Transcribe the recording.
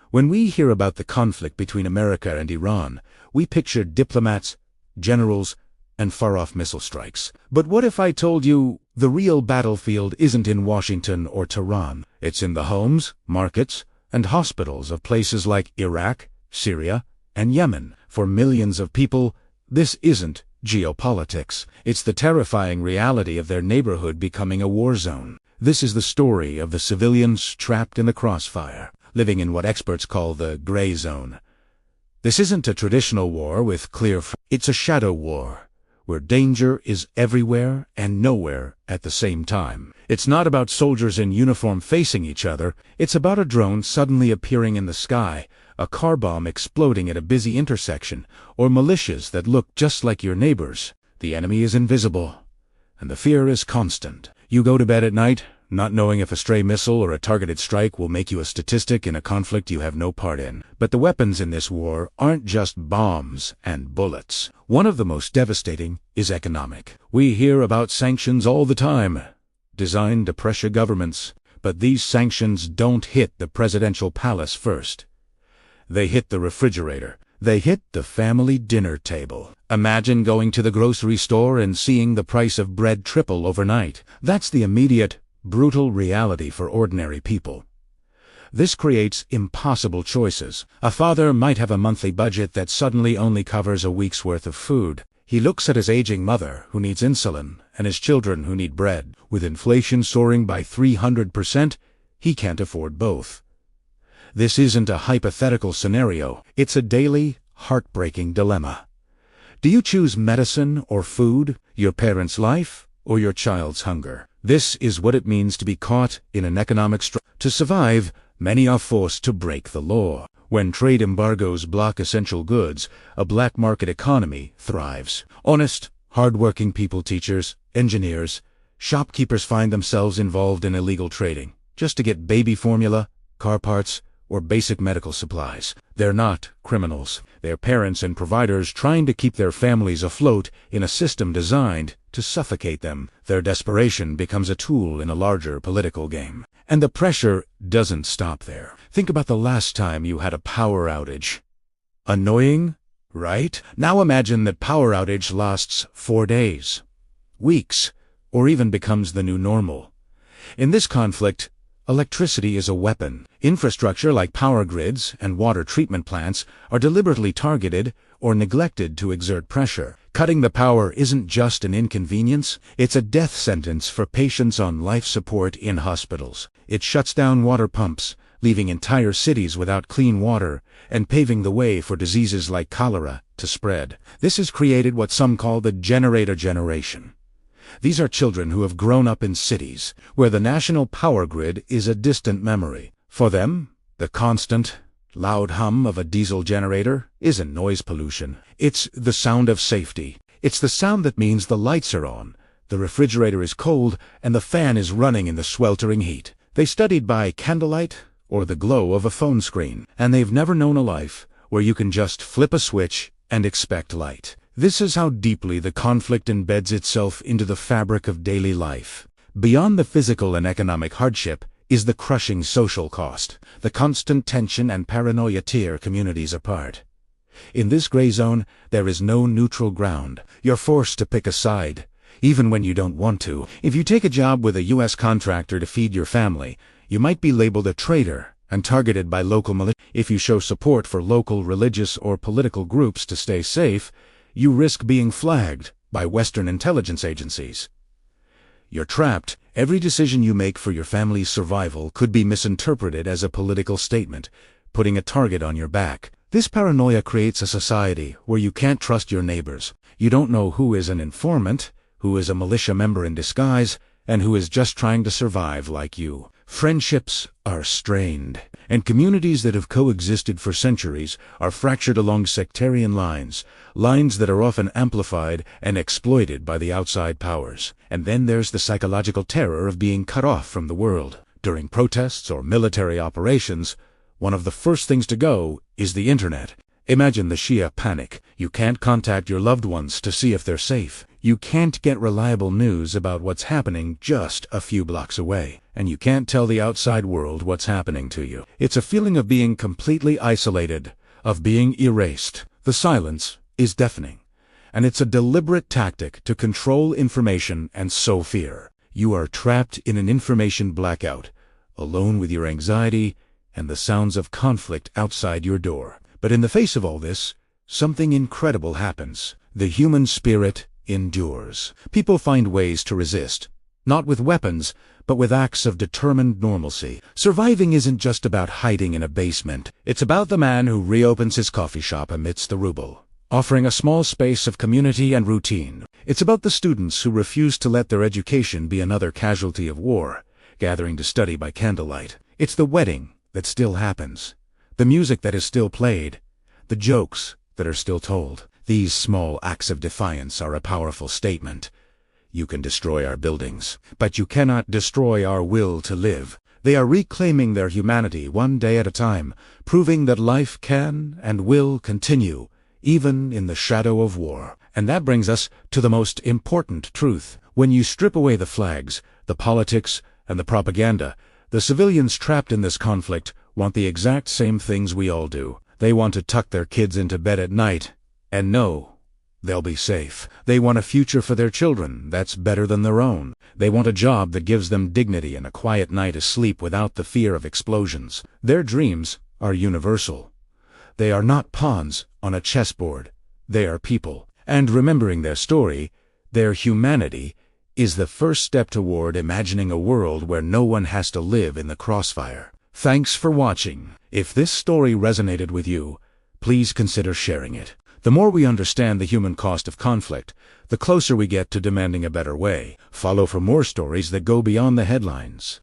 When we hear about the conflict between America and Iran, we picture diplomats, generals, and far-off missile strikes. But what if I told you the real battlefield isn't in Washington or Tehran? It's in the homes, markets, and hospitals of places like Iraq, Syria, and Yemen. For millions of people, this isn't geopolitics. It's the terrifying reality of their neighborhood becoming a war zone. This is the story of the civilians trapped in the crossfire, living in what experts call the gray zone. This isn't a traditional war with it's a shadow war, where danger is everywhere and nowhere at the same time. It's not about soldiers in uniform facing each other, it's about a drone suddenly appearing in the sky, a car bomb exploding at a busy intersection, or militias that look just like your neighbors. The enemy is invisible, and the fear is constant. You go to bed at night, not knowing if a stray missile or a targeted strike will make you a statistic in a conflict you have no part in. But the weapons in this war aren't just bombs and bullets. One of the most devastating is economic. We hear about sanctions all the time, designed to pressure governments. But these sanctions don't hit the presidential palace first. They hit the refrigerator. They hit the family dinner table. Imagine going to the grocery store and seeing the price of bread triple overnight. That's the immediate, brutal reality for ordinary people. This creates impossible choices. A father might have a monthly budget that suddenly only covers a week's worth of food. He looks at his aging mother, who needs insulin, and his children who need bread. With inflation soaring by 300%, he can't afford both. This isn't a hypothetical scenario. It's a daily, heartbreaking dilemma. Do you choose medicine or food, your parents' life, or your child's hunger? This is what it means to be caught in an economic struggle. To survive, many are forced to break the law. When trade embargoes block essential goods, a black market economy thrives. Honest, hard-working people, teachers, engineers, shopkeepers find themselves involved in illegal trading, just to get baby formula, car parts, or basic medical supplies. They're not criminals. They're parents and providers trying to keep their families afloat in a system designed to suffocate them. Their desperation becomes a tool in a larger political game. And the pressure doesn't stop there. Think about the last time you had a power outage. Annoying, right? Now imagine that power outage lasts 4 days, weeks, or even becomes the new normal. In this conflict, electricity is a weapon. Infrastructure like power grids and water treatment plants are deliberately targeted or neglected to exert pressure. Cutting the power isn't just an inconvenience, it's a death sentence for patients on life support in hospitals. It shuts down water pumps, leaving entire cities without clean water and paving the way for diseases like cholera to spread. This has created what some call the generator generation. These are children who have grown up in cities, where the national power grid is a distant memory. For them, the constant, loud hum of a diesel generator isn't noise pollution. It's the sound of safety. It's the sound that means the lights are on, the refrigerator is cold, and the fan is running in the sweltering heat. They studied by candlelight or the glow of a phone screen, and they've never known a life where you can just flip a switch and expect light. This is how deeply the conflict embeds itself into the fabric of daily life. Beyond the physical and economic hardship is the crushing social cost. The constant tension and paranoia tear communities apart. In this gray zone, there is no neutral ground. You're forced to pick a side, even when you don't want to. If you take a job with a U.S. contractor to feed your family, you might be labeled a traitor and targeted by local militias. If you show support for local religious or political groups to stay safe, you risk being flagged by Western intelligence agencies. You're trapped. Every decision you make for your family's survival could be misinterpreted as a political statement, putting a target on your back. This paranoia creates a society where you can't trust your neighbors. You don't know who is an informant, who is a militia member in disguise, and who is just trying to survive like you. Friendships are strained, and communities that have coexisted for centuries are fractured along sectarian lines that are often amplified and exploited by the outside powers. And then there's the psychological terror of being cut off from the world. During protests or military operations, one of the first things to go is the internet. Imagine the Shia panic. You can't contact your loved ones to see if they're safe. You can't get reliable news about what's happening just a few blocks away. And you can't tell the outside world what's happening to you. It's a feeling of being completely isolated, of being erased. The silence is deafening. And it's a deliberate tactic to control information and sow fear. You are trapped in an information blackout, alone with your anxiety and the sounds of conflict outside your door. But in the face of all this, something incredible happens. The human spirit endures. People find ways to resist, not with weapons, but with acts of determined normalcy. Surviving isn't just about hiding in a basement. It's about the man who reopens his coffee shop amidst the rubble, offering a small space of community and routine. It's about the students who refuse to let their education be another casualty of war, gathering to study by candlelight. It's the wedding that still happens, the music that is still played, the jokes that are still told. These small acts of defiance are a powerful statement. You can destroy our buildings, but you cannot destroy our will to live. They are reclaiming their humanity one day at a time, proving that life can and will continue, even in the shadow of war. And that brings us to the most important truth. When you strip away the flags, the politics, and the propaganda, the civilians trapped in this conflict want the exact same things we all do. They want to tuck their kids into bed at night and know they'll be safe. They want a future for their children that's better than their own. They want a job that gives them dignity and a quiet night of sleep without the fear of explosions. Their dreams are universal. They are not pawns on a chessboard. They are people. And remembering their story, their humanity, is the first step toward imagining a world where no one has to live in the crossfire. Thanks for watching. If this story resonated with you, please consider sharing it. The more we understand the human cost of conflict, the closer we get to demanding a better way. Follow for more stories that go beyond the headlines.